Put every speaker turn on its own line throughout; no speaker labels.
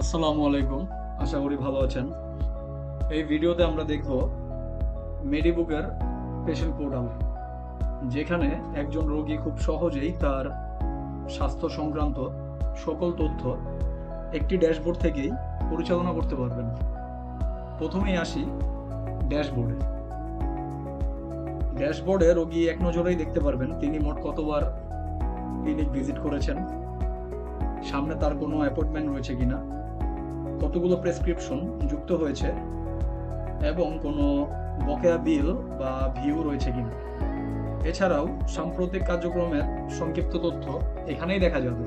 আসসালামু আলাইকুম। আশা করি ভালো আছেন। এই ভিডিওতে আমরা দেখব মেডিবুকের পেশেন্ট পোর্টাল, যেখানে একজন রোগী খুব সহজেই তার স্বাস্থ্য সংক্রান্ত সকল তথ্য একটি ড্যাশবোর্ড থেকেই পরিচালনা করতে পারবেন। প্রথমেই আসি ড্যাশবোর্ডে। ড্যাশবোর্ডে রোগী এক নজরেই দেখতে পারবেন তিনি মোট কতবার ক্লিনিক ভিজিট করেছেন, সামনে তার কোনো অ্যাপয়েন্টমেন্ট রয়েছে কিনা, কতগুলো প্রেসক্রিপশন যুক্ত হয়েছে এবং কোনো বকেয়া বিল বা ভিউ রয়েছে কিনা। এছাড়াও সাম্প্রতিক কার্যক্রমের সংক্ষিপ্ত তথ্য এখানেই দেখা যাবে।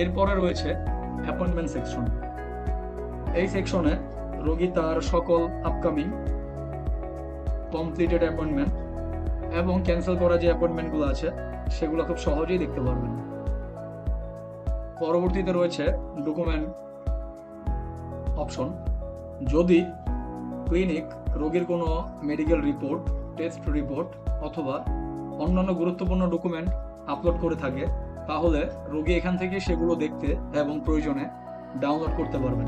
এরপরে রয়েছে অ্যাপয়েন্টমেন্ট সেকশন। এই সেকশনে রোগী তার সকল আপকামিং কমপ্লিটেড অ্যাপয়েন্টমেন্ট এবং ক্যান্সেল করা যে অ্যাপয়েন্টমেন্টগুলো আছে সেগুলো খুব সহজেই দেখতে পারবেন। পরবর্তীতে রয়েছে ডকুমেন্ট অপশন। যদি ক্লিনিক রোগীর কোনো মেডিকেল রিপোর্ট, টেস্ট রিপোর্ট অথবা অন্যান্য গুরুত্বপূর্ণ ডকুমেন্ট আপলোড করে থাকে, তাহলে রোগী এখান থেকে সেগুলো দেখতে এবং প্রয়োজনে ডাউনলোড করতে পারবেন।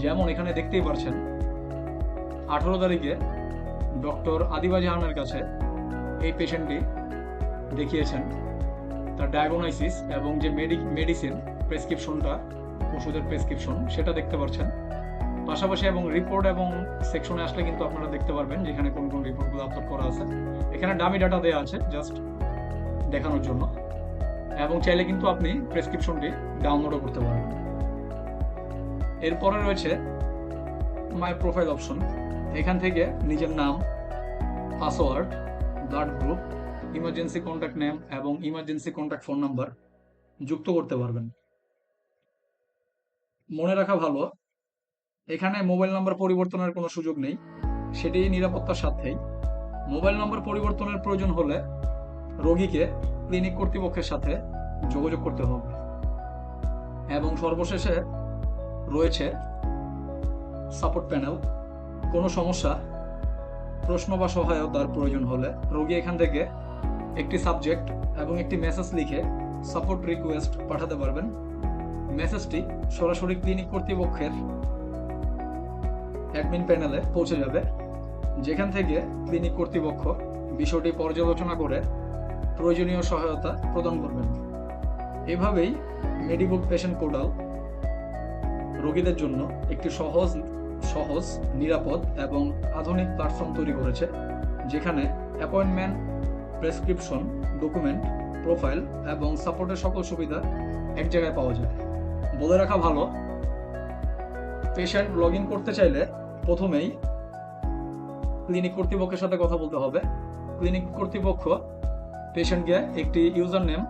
যেমন এখানে দেখতেই পারছেন 18 তারিখে ডক্টর আদিবা জাহানের কাছে এই পেশেন্টটি দেখিয়েছেন তার ডায়াগনোসিস এবং যে মেডিসিন প্রেসক্রিপশনটা, ওষুধের প্রেসক্রিপশন সেটা দেখতে পাচ্ছেন। পাশাপাশি এবং রিপোর্ট এবং সেকশনে আসলে কিন্তু আপনারা দেখতে পারবেন যেখানে কোন কোন রিপোর্টগুলো আপলোড করা আছে। এখানে ডামি ডাটা দেওয়া আছে জাস্ট দেখানোর জন্য, এবং চাইলে কিন্তু আপনি প্রেসক্রিপশনটি ডাউনলোডও করতে পারবেন। এরপরে রয়েছে মাই প্রোফাইল অপশন। এখান থেকে নিজের নাম, password, blood group, emergency contact name এবং ইমার্জেন্সি কন্ট্যাক্ট ফোন নাম্বার যুক্ত করতে পারবেন। মনে রাখা ভালো, এখানে মোবাইল নাম্বার পরিবর্তনের কোনো সুযোগ নেই, সেটি নিরাপত্তার সাথেই। মোবাইল নাম্বার পরিবর্তনের প্রয়োজন হলে রোগীকে ক্লিনিক কর্তৃপক্ষের সাথে যোগাযোগ করতে হবে। এবং সর্বশেষে রয়েছে সাপোর্ট প্যানেল। কোনো সমস্যা, প্রশ্ন বা সহায়তার প্রয়োজন হলে রোগী এখান থেকে একটি সাবজেক্ট এবং একটি মেসেজ লিখে সাপোর্ট রিকোয়েস্ট পাঠাতে পারবেন। মেসেজটি সরাসরি ক্লিনিক কর্তৃপক্ষের অ্যাডমিন প্যানেলে পৌঁছে যাবে, যেখান থেকে ক্লিনিক কর্তৃপক্ষ বিষয়টি পর্যালোচনা করে প্রয়োজনীয় সহায়তা প্রদান করবেন। এভাবেই মেডিবুক পেশেন্ট পোর্টাল রোগীদের জন্য একটি সহজ, নিরাপদ এবং আধুনিক প্ল্যাটফর্ম তৈরি করেছে, যেখানে অ্যাপয়েন্টমেন্ট, প্রেসক্রিপশন, ডকুমেন্ট, প্রোফাইল এবং সাপোর্টের সকল সুবিধা এক জায়গায় পাওয়া যায়। বলে রাখা ভালো, পেশেন্ট লগ ইন করতে চাইলে প্রথমেই ক্লিনিক কর্তৃপক্ষের সাথে কথা বলতে হবে। ক্লিনিক কর্তৃপক্ষ পেশেন্টকে একটি ইউজার নেম,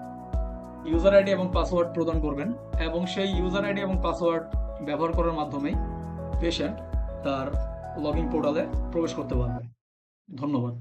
ইউজার আইডি এবং পাসওয়ার্ড প্রদান করবেন, এবং সেই ইউজার আইডি এবং পাসওয়ার্ড ব্যবহার করার মাধ্যমেই পেশেন্ট তার লগ ইন পোর্টালে প্রবেশ করতে পারবে। ধন্যবাদ।